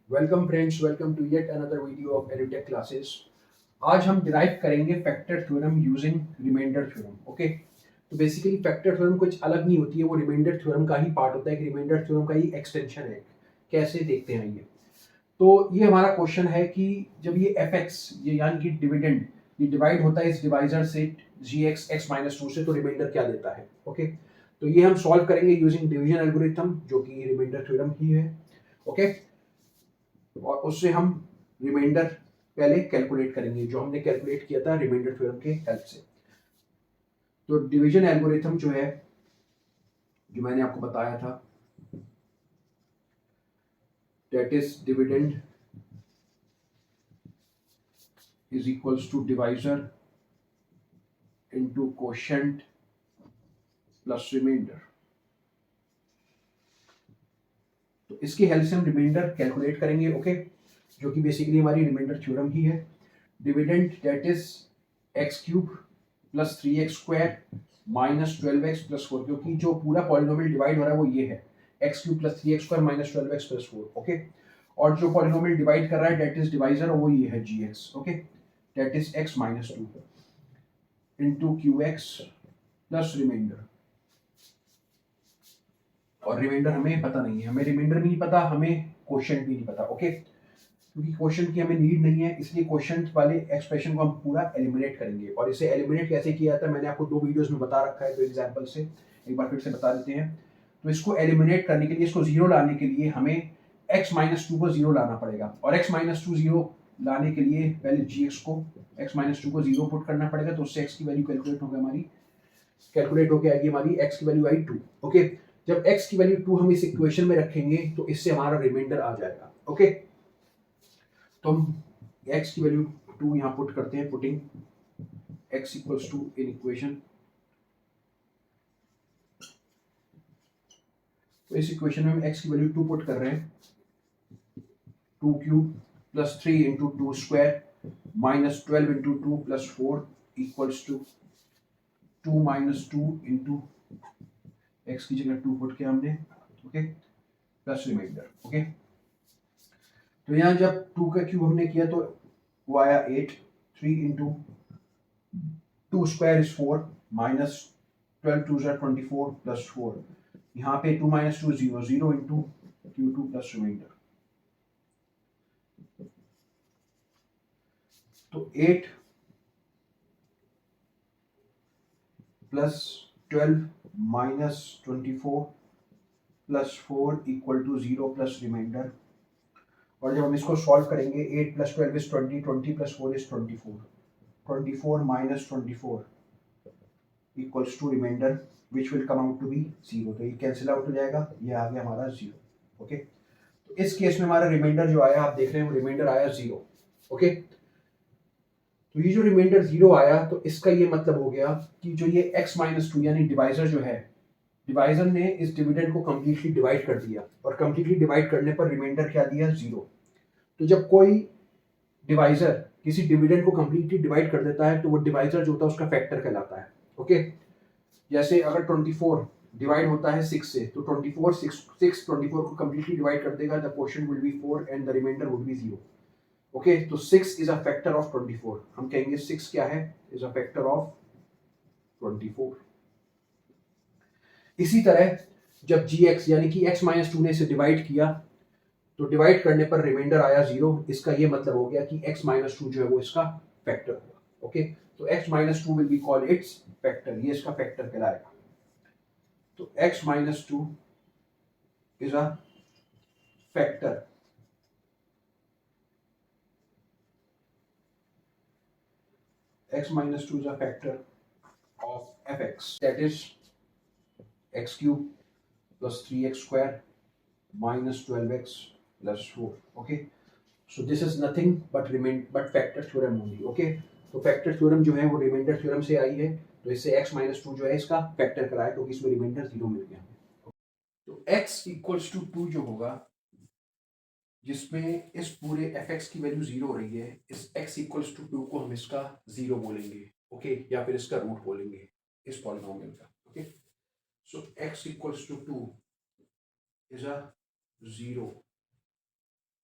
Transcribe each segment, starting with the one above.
Welcome friends, welcome to yet another video of Edutech classes. आज हम derive करेंगे factor theorem using remainder theorem. Okay, तो basically factor theorem कुछ अलग नहीं होती है, वो रिमाइंडर थ्योरम का ही पार्ट होता है, कि रिमाइंडर थ्योरम का ही एक्सटेंशन है। कैसे देखते हैं ये। तो ये हमारा क्वेश्चन है कि जब ये एफ एक्स, ये यानी कि डिविडेंड, ये डिवाइड होता है इस डिवाइजर से जी एक्स एक्स माइनस टू से, तो रिमाइंडर क्या देता है। ओके, तो ये हम सॉल्व करेंगे यूजिंग डिवीजन एल्गोरिथम, जो कि रिमाइंडर थ्योरम ही है। ओके, और उससे हम रिमाइंडर पहले कैलकुलेट करेंगे, जो हमने कैलकुलेट किया था रिमाइंडर थ्योरम के हेल्प से। तो डिवीजन एल्गोरिथम जो है, जो मैंने आपको बताया था, that is dividend is equals to divisor into quotient plus remainder. तो इसकी हेल्प से हम रिमाइंडर कैलकुलेट करेंगे। ओके, जो कि बेसिकली हमारी रिमाइंडर थ्योरम ही है। Dividend that is x cube plus three x square minus twelve x plus four, क्योंकि जो पूरा पॉलिनोमियल डिवाइड हो रहा है वो ये है, x cube plus three x square minus twelve x plus four. Okay, और जो पॉलिनोमियल डिवाइड कर रहा है दैट इज डिवाइजर, वो ये है G X. Okay, that is X minus two into Q X plus remainder. और रिमाइंडर हमें पता नहीं है, हमें रिमाइंडर भी नहीं पता, हमें क्वोशिएंट भी नहीं पता। ओके, क्योंकि क्वेश्चन की हमें नीड नहीं है, इसलिए क्वेश्चन वाले एक्सप्रेशन को हम पूरा एलिमिनेट करेंगे। और इसे एलिमिनेट कैसे किया जाता है मैंने आपको दो वीडियोस में बता रखा है, दो एग्जांपल से एक बार फिर से बता देते हैं। तो इसको एलिमिनेट करने के लिए, इसको जीरो लाने के लिए हमें x माइनस टू को जीरो लाना पड़ेगा। और x माइनस टू जीरो लाने के लिए पहले gx को, x माइनस टू को जीरो पुट करना पड़ेगा, तो उससे x की वैल्यू कैलकुलेट होगी हमारी, कैलकुलेट होकर आएगी हमारी x की वैल्यू आई टू। ओके, जब x की वैल्यू टू हम इस इक्वेशन में रखेंगे तो इससे हमारा रिमाइंडर आ जाएगा। ओके, तो हम x की वैल्यू टू यहाँ पुट करते हैं, putting x equals to in equation. तो इस इक्वेशन में हम x की वैल्यू टू पुट कर रहे हैं, two cube plus three into two square minus twelve into two plus four equals to two minus two into X की जगह टू पुट किया हमने। Okay, plus remainder. ओके, तो यहाँ जब टू का क्यूब हमने किया तो वो आया eight, three into two square is four minus twelve two ज़ा ट्वेंटी फोर प्लस फोर, यहाँ पे two minus two zero, zero into Q two plus remainder. तो eight plus twelve minus twenty four plus four equal to zero plus remainder. और जब हम इसको solve करेंगे, eight plus twelve is twenty, twenty plus four is twenty four, twenty four minus twenty four equals to reminder which will come out to be zero. तो ये cancel out हो जाएगा, ये आ गया हमारा जीरो। ओके, तो इस केस में हमारा रिमाइंडर जो आया, आप देख रहे हैं वो रिमाइंडर आया जीरो। ओके, तो ये जो रिमाइंडर जीरो आया, तो इसका ये मतलब हो गया कि जो ये x माइनस टू यानी डिवाइजर जो है, डिवाइजर ने इस डिविडेंड को कंप्लीटली डिवाइड कर दिया, और कंप्लीटली डिवाइड करने पर रिमाइंडर क्या दिया, जीरो। तो जब कोई डिवाइजर किसी डिविडेंड को कंप्लीटली डिवाइड कर देता है, तो वो डिवाइजर जो होता है उसका फैक्टर कहलाता है। ओके, जैसे अगर 24 डिवाइड होता है 6 से, तो 24 6 24 को कंप्लीटली डिवाइड कर देगा, the quotient will be 4 and the remainder would be 0। Okay, तो 6 इज अ फैक्टर ऑफ 24, हम कहेंगे 6 क्या है, इज अ फैक्टर ऑफ 24। इसी तरह जब gx यानी कि x माइनस टू ने इसे डिवाइड किया, तो डिवाइड करने पर रिमाइंडर आया जीरो, इसका ये मतलब हो गया कि x माइनस टू जो है वो इसका फैक्टर होगा। ओके, तो x minus two will be called its factor, ये इसका फैक्टर कहलाएगा। तो x minus two is a factor, x minus 2 is a factor of fx, that is x cube plus 3x square minus 12x plus 4. Okay, so this is nothing but factor theorem only. Okay, तो factor theorem जो है वो remainder theorem से आई है, तो इससे x minus two जो है इसका फैक्टर कराया, क्योंकि इसमें रिमाइंडर जीरो मिल गया। तो x इक्वल्स टू टू जो होगा, जिसमें इस पूरे एफ एक्स की वैल्यू जीरो हो रही है, इस x इक्वल्स टू टू को हम इसका जीरो बोलेंगे। ओके, या फिर इसका रूट बोलेंगे इस पॉलिनोमियल का। Okay, so x equals to two is a zero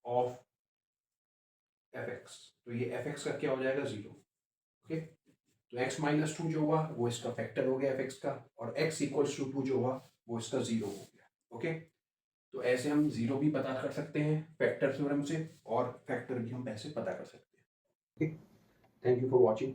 of F X, तो ये एफ एक्स का क्या हो जाएगा 0। ओके, तो x माइनस 2 जो हुआ वो इसका फैक्टर हो गया एफ एक्स का, और x इक्वल्स टू 2 जो हुआ वो इसका 0 हो गया। ओके, तो ऐसे हम 0 भी पता कर सकते हैं फैक्टर थ्योरम से, और फैक्टर भी हम ऐसे पता कर सकते हैं। Okay, thank you for watching.